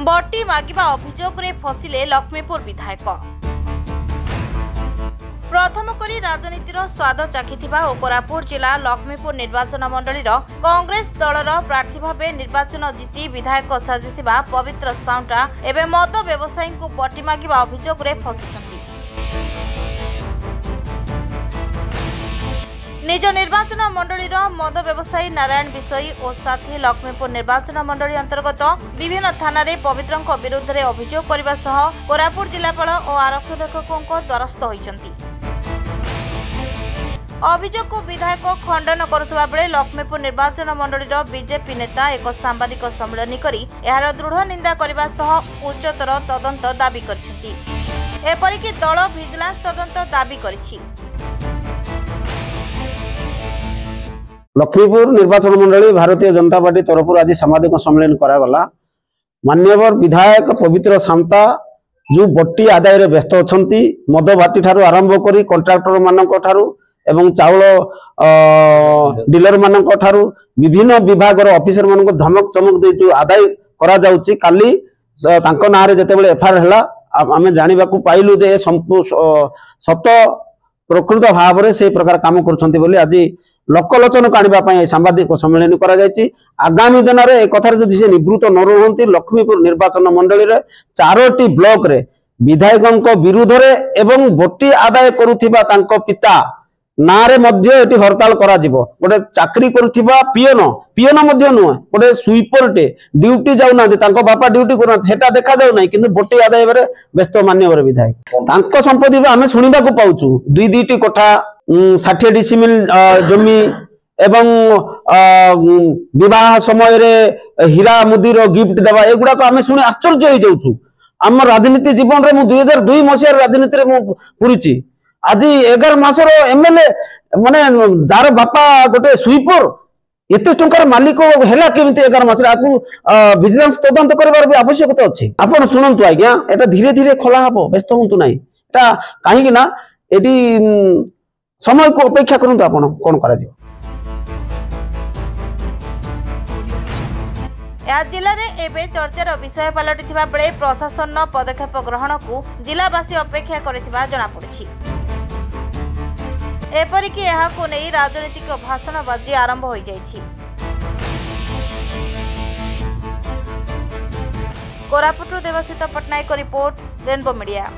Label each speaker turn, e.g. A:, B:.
A: बटी मागिबा अभियोग रे फसिले लक्ष्मीपुर विधायक। प्रथम करी राजनीतिर स्वाद चाखिथिबा ओ कोरापुट जिला लक्ष्मीपुर निर्वाचन मंडलीर कांग्रेस दलर प्रार्थी भावे निर्वाचन जीति विधायक साजिथिबा पवित्र साउंटा एवं मद व्यवसायी को बटी मागिबा अभियोग रे फसिछंती। निज निर्वाचन मंडलीर मद व्यवसायी नारायण विषयी और साथी लक्ष्मीपुर निर्वाचन मंडली अंतर्गत विभिन्न थाना रे पवित्रଙ୍କ विरुद्ध रे अभियोग करबा सह कोरापुट जिलापाल और आरक्षक द्वारस्थ होइछंती। अभियोग को विधायक खंडन करुवा बेले लक्ष्मीपुर निर्वाचन मंडलीर बीजेपी नेता एक सांबादिक सम्मेलन करी यार दृढ़ निंदा करबा सह उच्चतर तदंत दाबी करछंती। एपरिक दल विजिलेंस तदंत दाबी करिछि।
B: लक्ष्मीपुर निर्वाचन मंडली भारतीय जनता पार्टी तरफ आज सामाजिक सम्मेलन करागला। मान्यवर विधायक पवित्र सामता जो बट्टी आदाय रे व्यस्त अछंती मद भाटी ठारू आरंभ करी कॉन्ट्रैक्टर मानक ठारू एवं चाउल डीलर मानक ठारू विभिन्न विभाग रो ऑफिसर मानक धमक चमक दे जो आदाय करा जाउची। काली तांको नारे जतेबेले एफआईआर हला आमे जानिबा को पाइलु जे सत प्रकृत भाव रे से प्रकार काम करछंती बोली आज लोकलोचन आने सांबादिक सम्मेलन करा जायछि। आगामी दिन में एक कथार जदि से निवृत्त न रुहंती लक्ष्मीपुर निर्वाचन मंडली रे 4टी ब्लॉक रे विधायकों विरुद्ध रे एवं बट्टी आदाय करुथिबा तांको पिता नारे मध्य एटी हड़ताल करा जिवो। गोटे चाकरी करुथिबा पियन मध्य नुह गोटे स्वीपर टे ड्यूटी जाउ ना तांको बापा ड्यूटी करना सेटा देखा जाउ नै किंतु बट्टी आदाय रे व्यस्त मान्यवर विधायक तांको संपत्ति आमे सुनिबा को पाउछु 2-2टी कोठा 60 डिसिमिल जमी एवं विवाह समय रे हीरा मुदीर गिफ्ट देवा एगुड़ा को आमे सुनी आश्चर्य हो जाउछु। आम राजनीति जीवन रे मु 2002 मसिया राजनीति रे मु पुरिछि। आज 11 मासर एमएलए माने जार बापा गोटे स्वीपर एते टंकार मालिक हैला केमिति 11 मास रे आपु विजिलेंस तदंत करबार भी आवश्यकता अछि। आपण सुनंतु आज्ञा एटा धीरे धीरे खोला हबो व्यस्त होंतु नै एटा काहे कि ना एटी समय को अपेक्षा करंतु आपण कोन करा दियो।
A: या जिले में एवं चर्चार विषय पलटिथिबा बेले प्रशासन पदक्षेप ग्रहण को जिलावासी अपेक्षा करिथिबा जणा पड़िछि। एपरिक एहाको नै राजनीतिक भाषणबाजी आरंभ हो जाइछि। Koraput Debasit Patnaik report rainbow media.